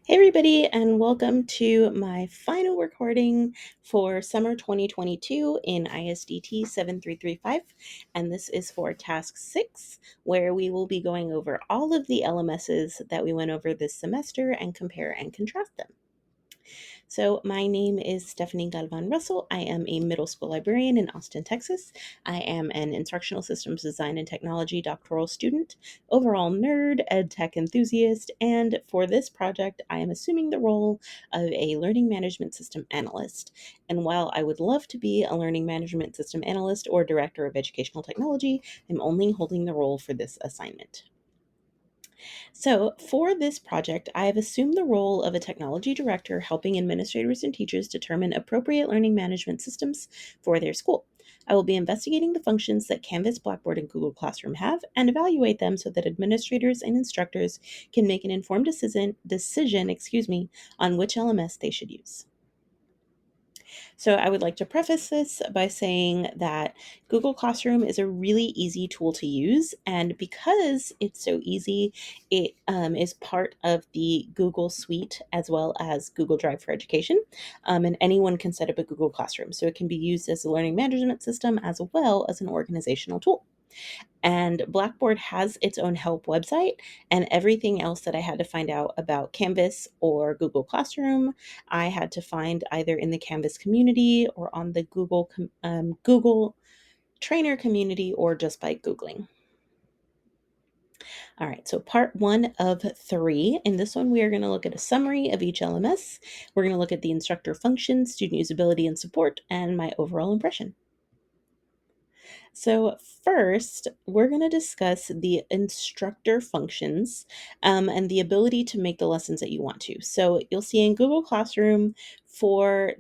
Hey, everybody, and welcome to my final recording for summer 2022 in ISDT 7335. And this is for task 6, where we will be going over all of the LMSs that we went over this semester and compare and contrast them. So, my name is Stephanie Galvan Russell. I am a middle school librarian in Austin, Texas. I am an instructional systems design and technology doctoral student, overall nerd, ed tech enthusiast, and for this project, I am assuming the role of a learning management system analyst. And while I would love to be a learning management system analyst or director of educational technology, I'm only holding the role for this assignment. So, for this project, I have assumed the role of a technology director helping administrators and teachers determine appropriate learning management systems for their school. I will be investigating the functions that Canvas, Blackboard, and Google Classroom have and evaluate them so that administrators and instructors can make an informed decision on which LMS they should use. So I would like to preface this by saying that Google Classroom is a really easy tool to use. And because it's so easy, it is part of the Google Suite as well as Google Drive for Education. And anyone can set up a Google Classroom. So it can be used as a learning management system as well as an organizational tool. And Blackboard has its own help website, and everything else that I had to find out about Canvas or Google Classroom, I had to find either in the Canvas community or on the Google Trainer community or just by Googling. All right, so part 1 of 3. In this one, we are going to look at a summary of each LMS. We're going to look at the instructor functions, student usability and support, and my overall impression. So, first, we're going to discuss the instructor functions and the ability to make the lessons that you want to. So, you'll see in Google Classroom for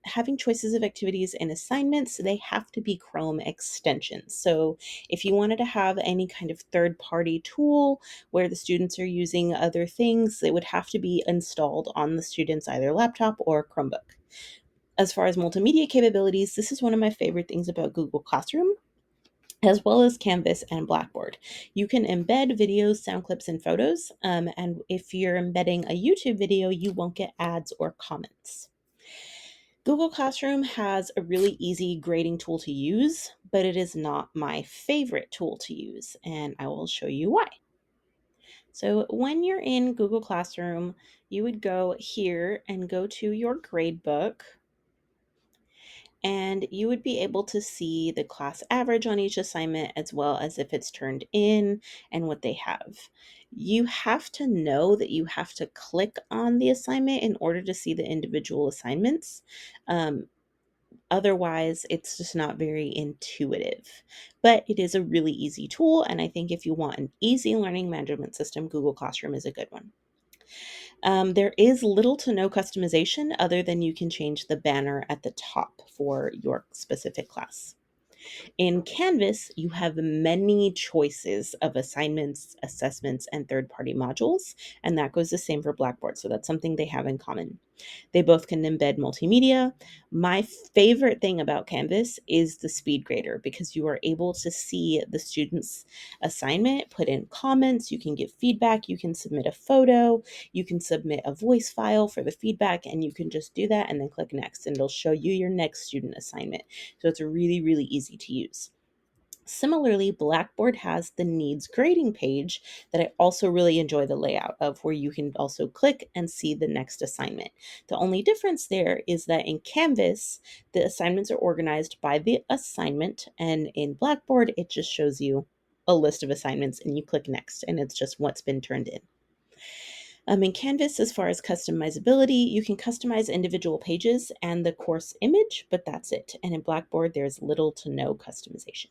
having choices of activities and assignments, they have to be Chrome extensions. So, if you wanted to have any kind of third-party tool where the students are using other things, they would have to be installed on the student's either laptop or Chromebook. As far as multimedia capabilities, this is one of my favorite things about Google Classroom, as well as Canvas and Blackboard. You can embed videos, sound clips, and photos. And if you're embedding a YouTube video, you won't get ads or comments. Google Classroom has a really easy grading tool to use, but it is not my favorite tool to use, and I will show you why. So when you're in Google Classroom, you would go here and go to your gradebook, and you would be able to see the class average on each assignment as well as if it's turned in and what they have. You have to know that you have to click on the assignment in order to see the individual assignments. Otherwise, it's just not very intuitive. But it is a really easy tool, and I think if you want an easy learning management system, Google Classroom is a good one. There is little to no customization other than you can change the banner at the top for your specific class. In Canvas, you have many choices of assignments, assessments, and third party modules, and that goes the same for Blackboard. So that's something they have in common. They both can embed multimedia. My favorite thing about Canvas is the speed grader because you are able to see the student's assignment, put in comments, you can give feedback, you can submit a photo, you can submit a voice file for the feedback, and you can just do that and then click next, and it'll show you your next student assignment. So it's really, really easy to use. Similarly, Blackboard has the needs grading page that I also really enjoy the layout of, where you can also click and see the next assignment. The only difference there is that in Canvas, the assignments are organized by the assignment, and in Blackboard, it just shows you a list of assignments and you click next, and it's just what's been turned in. In Canvas, as far as customizability, you can customize individual pages and the course image, but that's it. And in Blackboard, there's little to no customization.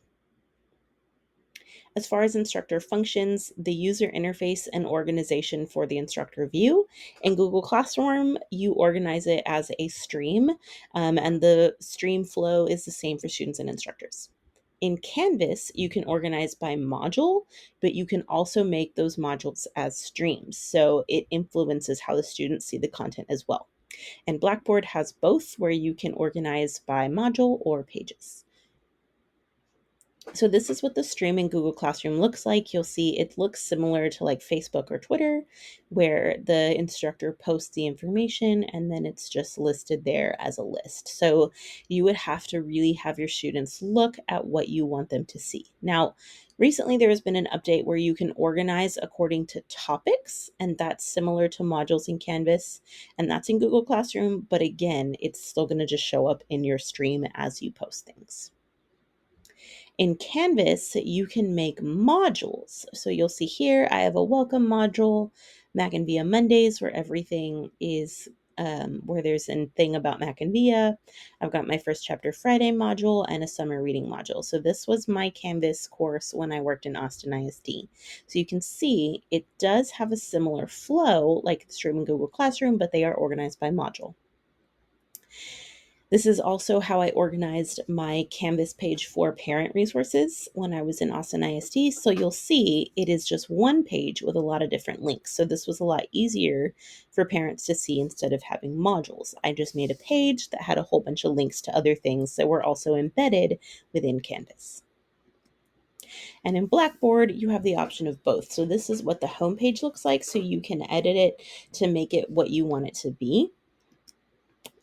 As far as instructor functions, the user interface and organization for the instructor view. In Google Classroom, you organize it as a stream, and the stream flow is the same for students and instructors. In Canvas, you can organize by module, but you can also make those modules as streams. So it influences how the students see the content as well. And Blackboard has both, where you can organize by module or pages. So this is what the stream in Google Classroom looks like. You'll see it looks similar to like Facebook or Twitter, where the instructor posts the information and then it's just listed there as a list. So you would have to really have your students look at what you want them to see. Now, recently there has been an update where you can organize according to topics, and that's similar to modules in Canvas, and that's in Google Classroom, but again, it's still going to just show up in your stream as you post things. In Canvas, you can make modules. So you'll see here, I have a welcome module, Mac and Via Mondays, where everything is, where there's a thing about Mac and Via. I've got my first chapter Friday module and a summer reading module. So this was my Canvas course when I worked in Austin ISD. So you can see it does have a similar flow like the stream in Google Classroom, but they are organized by module. This is also how I organized my Canvas page for parent resources when I was in Austin ISD. So you'll see it is just one page with a lot of different links. So this was a lot easier for parents to see instead of having modules. I just made a page that had a whole bunch of links to other things that were also embedded within Canvas. And in Blackboard, you have the option of both. So this is what the home page looks like. So you can edit it to make it what you want it to be.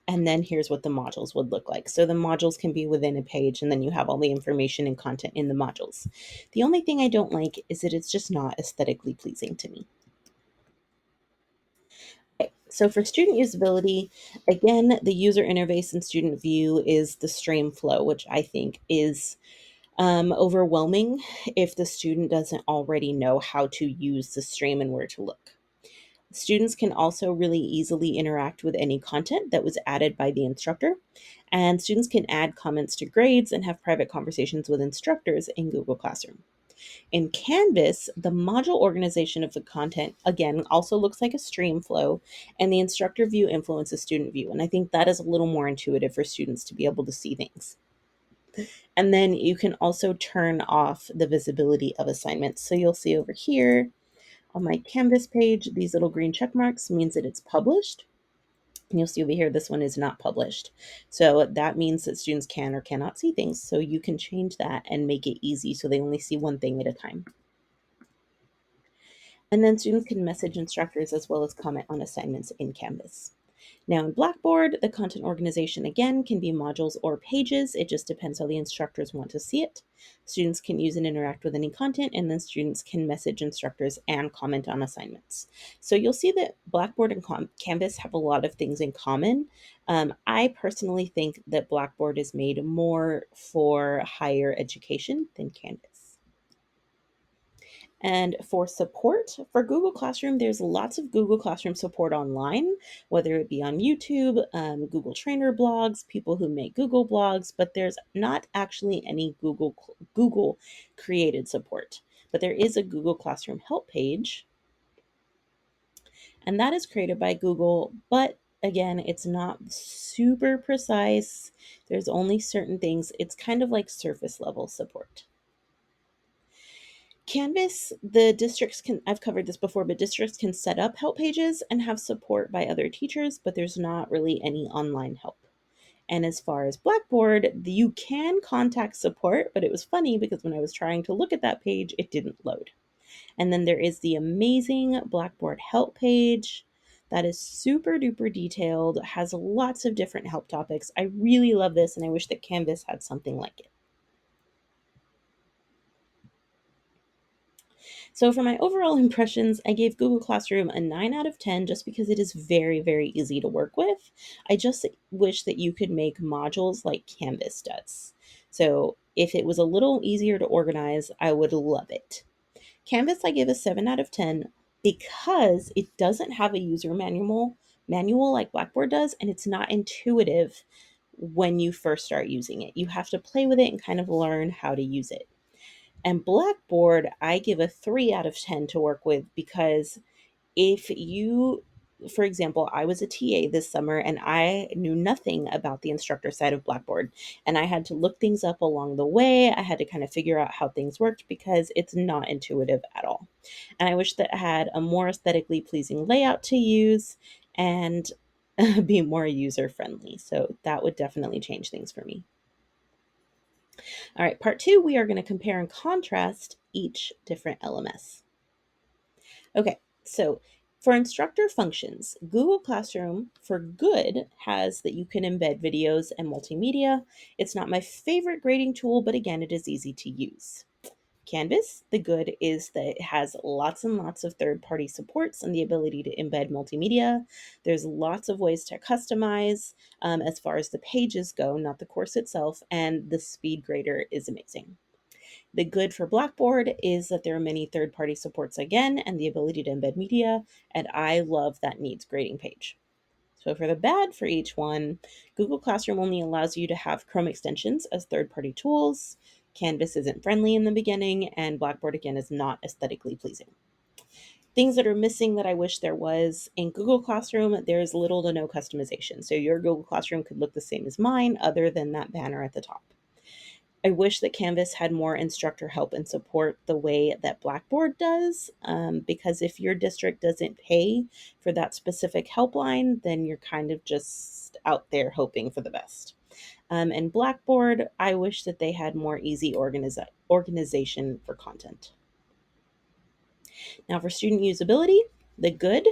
And then here's what the modules would look like. So the modules can be within a page, and then you have all the information and content in the modules. The only thing I don't like is that it's just not aesthetically pleasing to me. Okay, so for student usability, again, the user interface and student view is the stream flow, which I think is overwhelming if the student doesn't already know how to use the stream and where to look. Students can also really easily interact with any content that was added by the instructor, and students can add comments to grades and have private conversations with instructors in Google Classroom. In Canvas, the module organization of the content, again, also looks like a stream flow, and the instructor view influences student view. And I think that is a little more intuitive for students to be able to see things. And then you can also turn off the visibility of assignments. So you'll see over here, on my Canvas page, these little green check marks means that it's published. And you'll see over here, this one is not published. So that means that students can or cannot see things. So you can change that and make it easy so they only see one thing at a time. And then students can message instructors as well as comment on assignments in Canvas. Now in Blackboard, the content organization again can be modules or pages. It just depends how the instructors want to see it. Students can use and interact with any content, and then students can message instructors and comment on assignments. So you'll see that Blackboard and Canvas have a lot of things in common. I personally think that Blackboard is made more for higher education than Canvas. And for support for Google Classroom, there's lots of Google Classroom support online, whether it be on YouTube, Google Trainer blogs, people who make Google blogs, but there's not actually any Google created support. But there is a Google Classroom help page, and that is created by Google, but again, it's not super precise. There's only certain things. It's kind of like surface level support. Canvas, the districts can, I've covered this before, but districts can set up help pages and have support by other teachers, but there's not really any online help. And as far as Blackboard, you can contact support, but it was funny because when I was trying to look at that page, it didn't load. And then there is the amazing Blackboard help page that is super duper detailed, has lots of different help topics. I really love this, and I wish that Canvas had something like it. So for my overall impressions, I gave Google Classroom a 9 out of 10 just because it is very, very easy to work with. I just wish that you could make modules like Canvas does. So if it was a little easier to organize, I would love it. Canvas, I give a 7 out of 10 because it doesn't have a user manual like Blackboard does, and it's not intuitive when you first start using it. You have to play with it and kind of learn how to use it. And Blackboard, I give a 3 out of 10 to work with because if you, for example, I was a TA this summer and I knew nothing about the instructor side of Blackboard. And I had to look things up along the way. I had to kind of figure out how things worked because it's not intuitive at all. And I wish that it had a more aesthetically pleasing layout to use and be more user friendly. So that would definitely change things for me. All right, part two, we are going to compare and contrast each different LMS. Okay, so for instructor functions, Google Classroom for Good has that you can embed videos and multimedia. It's not my favorite grading tool, but again, it is easy to use. Canvas, the good is that it has lots and lots of third-party supports and the ability to embed multimedia. There's lots of ways to customize as far as the pages go, not the course itself, and the speed grader is amazing. The good for Blackboard is that there are many third-party supports again and the ability to embed media, and I love that needs grading page. So for the bad for each one, Google Classroom only allows you to have Chrome extensions as third-party tools. Canvas isn't friendly in the beginning, and Blackboard again is not aesthetically pleasing. Things that are missing that I wish there was in Google Classroom, there's little to no customization. So your Google Classroom could look the same as mine other than that banner at the top. I wish that Canvas had more instructor help and support the way that Blackboard does, because if your district doesn't pay for that specific helpline, then you're kind of just out there hoping for the best. And Blackboard, I wish that they had more easy organization for content. Now, for student usability, the good.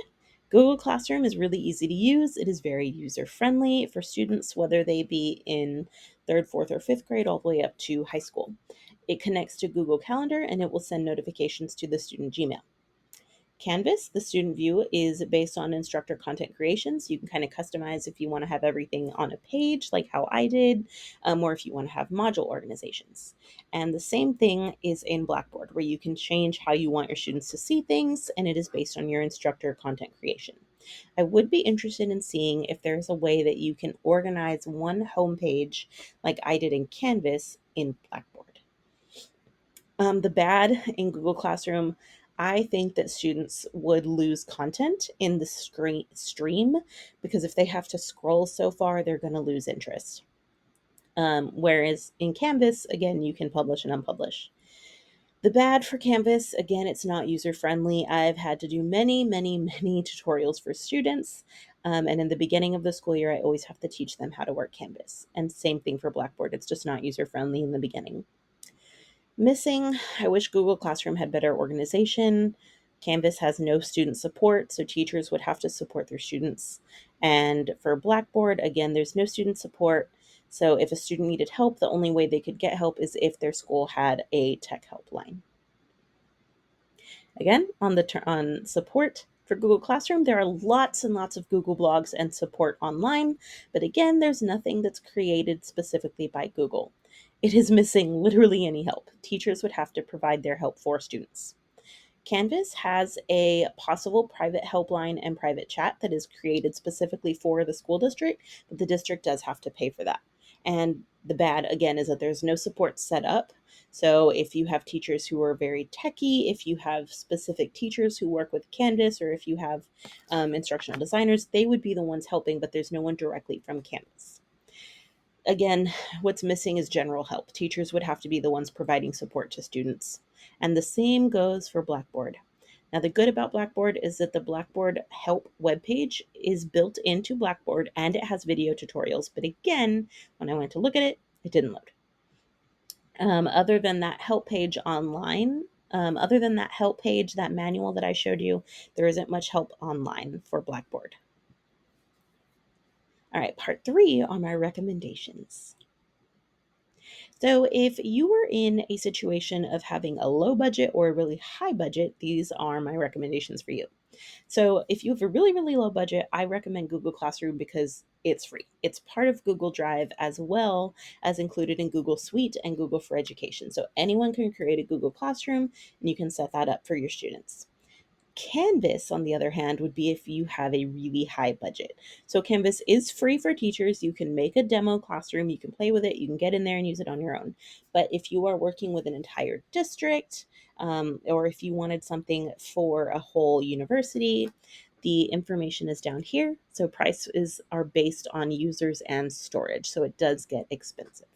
Google Classroom is really easy to use. It is very user friendly for students, whether they be in third, fourth, or fifth grade, all the way up to high school. It connects to Google Calendar and it will send notifications to the student Gmail. Canvas, the student view, is based on instructor content creations. You can kind of customize if you want to have everything on a page, like how I did, or if you want to have module organizations. And the same thing is in Blackboard, where you can change how you want your students to see things, and it is based on your instructor content creation. I would be interested in seeing if there's a way that you can organize one homepage like I did in Canvas in Blackboard. The bad in Google Classroom, I think that students would lose content in the stream because if they have to scroll so far, they're going to lose interest. Whereas in Canvas, again, you can publish and unpublish. The bad for Canvas, again, it's not user friendly. I've had to do many, many, many tutorials for students. And in the beginning of the school year, I always have to teach them how to work Canvas. And same thing for Blackboard. It's just not user friendly in the beginning. Missing, I wish Google Classroom had better organization. Canvas has no student support, so teachers would have to support their students. And for Blackboard, again, there's no student support. So if a student needed help, the only way they could get help is if their school had a tech helpline. Again, on support for Google Classroom, there are lots and lots of Google blogs and support online, but again, there's nothing that's created specifically by Google. It is missing literally any help. Teachers would have to provide their help for students. Canvas has a possible private helpline and private chat that is created specifically for the school district, but the district does have to pay for that. And the bad, again, is that there's no support set up. So if you have teachers who are very techy, if you have specific teachers who work with Canvas, or if you have instructional designers, they would be the ones helping, but there's no one directly from Canvas. Again, what's missing is general help. Teachers would have to be the ones providing support to students. And the same goes for Blackboard. Now, the good about Blackboard is that the Blackboard help webpage is built into Blackboard and it has video tutorials. But again, when I went to look at it, it didn't load. Other than that help page online, other than that help page, that manual that I showed you, there isn't much help online for Blackboard. All right, part 3 are my recommendations. So if you were in a situation of having a low budget or a really high budget, these are my recommendations for you. So if you have a really, really low budget, I recommend Google Classroom because it's free. It's part of Google Drive as well as included in Google Suite and Google for Education. So anyone can create a Google Classroom and you can set that up for your students. Canvas, on the other hand, would be if you have a really high budget. So Canvas is free for teachers. You can make a demo classroom, you can play with it, you can get in there and use it on your own. But if you are working with an entire district, or if you wanted something for a whole university, the information is down here. So prices are based on users and storage. So it does get expensive.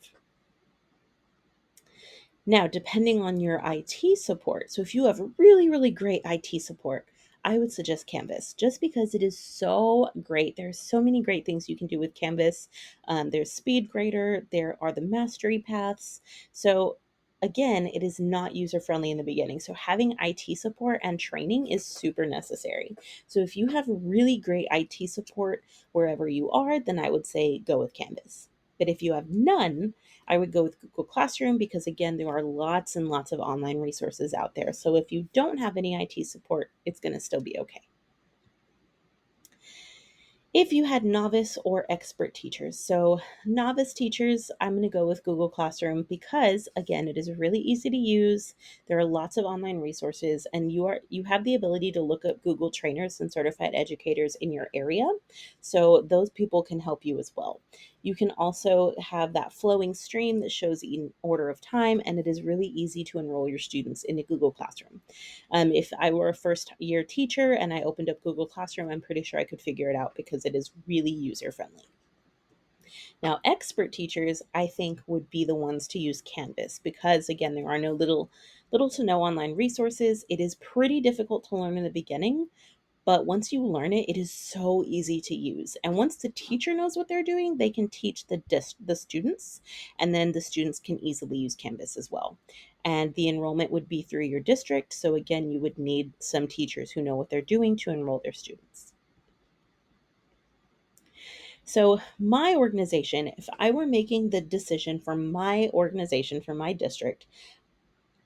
Now, depending on your IT support, so if you have really, really great IT support, I would suggest Canvas just because it is so great. There's so many great things you can do with Canvas. There's Speed Grader, there are the mastery paths. So again, it is not user friendly in the beginning. So having IT support and training is super necessary. So if you have really great IT support wherever you are, then I would say go with Canvas. But if you have none, I would go with Google Classroom because, again, there are lots and lots of online resources out there. So if you don't have any IT support, it's going to still be okay. If you had novice or expert teachers. So novice teachers, I'm going to go with Google Classroom because, again, it is really easy to use. There are lots of online resources, and you have the ability to look up Google trainers and certified educators in your area. So those people can help you as well. You can also have that flowing stream that shows in order of time, and it is really easy to enroll your students into Google Classroom. If I were a first year teacher and I opened up Google Classroom, I'm pretty sure I could figure it out because it is really user friendly. Now, expert teachers, I think, would be the ones to use Canvas because, again, there are no little to no online resources. It is pretty difficult to learn in the beginning, but once you learn it, it is so easy to use. And once the teacher knows what they're doing, they can teach the students, and then the students can easily use Canvas as well. And the enrollment would be through your district. So again, you would need some teachers who know what they're doing to enroll their students. So, my organization, if I were making the decision for my organization, for my district,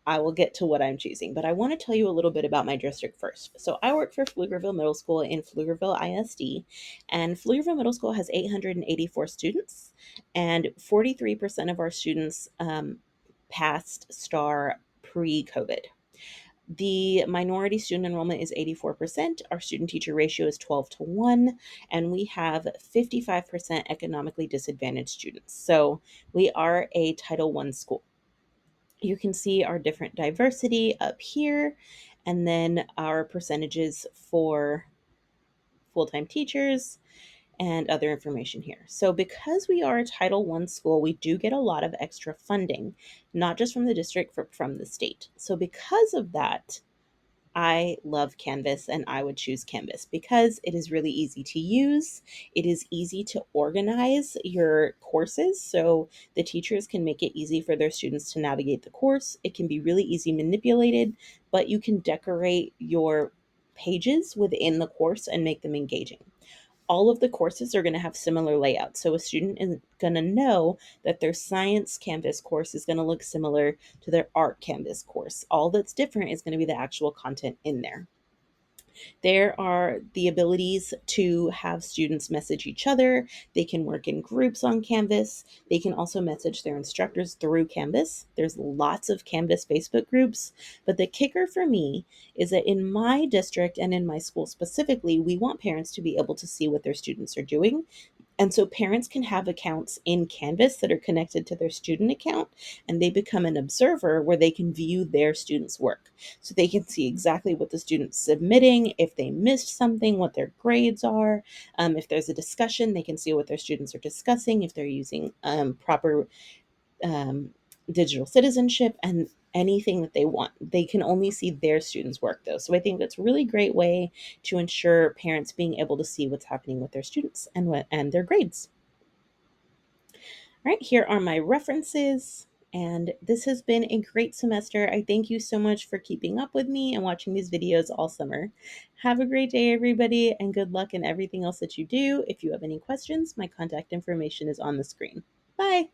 I will get to what I'm choosing, but I want to tell you a little bit about my district first. So I work for Pflugerville Middle School in Pflugerville ISD, and Pflugerville Middle School has 884 students, and 43% of our students passed STAR pre-COVID. The minority student enrollment is 84%. Our student teacher ratio is 12 to 1, and we have 55% economically disadvantaged students. So we are a Title I school. You can see our different diversity up here, and then our percentages for full-time teachers and other information here. So because we are a Title I school, we do get a lot of extra funding, not just from the district, but from the state. So because of that, I love Canvas and I would choose Canvas because it is really easy to use. It is easy to organize your courses so the teachers can make it easy for their students to navigate the course. It can be really easy manipulated, but you can decorate your pages within the course and make them engaging. All of the courses are going to have similar layouts. So a student is going to know that their science Canvas course is going to look similar to their art Canvas course. All that's different is going to be the actual content in there. There are the abilities to have students message each other. They can work in groups on Canvas. They can also message their instructors through Canvas. There's lots of Canvas Facebook groups. But the kicker for me is that in my district and in my school specifically, we want parents to be able to see what their students are doing. And so parents can have accounts in Canvas that are connected to their student account, and they become an observer where they can view their students' work. So they can see exactly what the student's submitting, if they missed something, what their grades are. If there's a discussion, they can see what their students are discussing, if they're using proper um, digital citizenship, and anything that they want. They can only see their students' work though. So I think that's a really great way to ensure parents being able to see what's happening with their students and their grades. All right, here are my references. And this has been a great semester. I thank you so much for keeping up with me and watching these videos all summer. Have a great day, everybody, and good luck in everything else that you do. If you have any questions, my contact information is on the screen. Bye.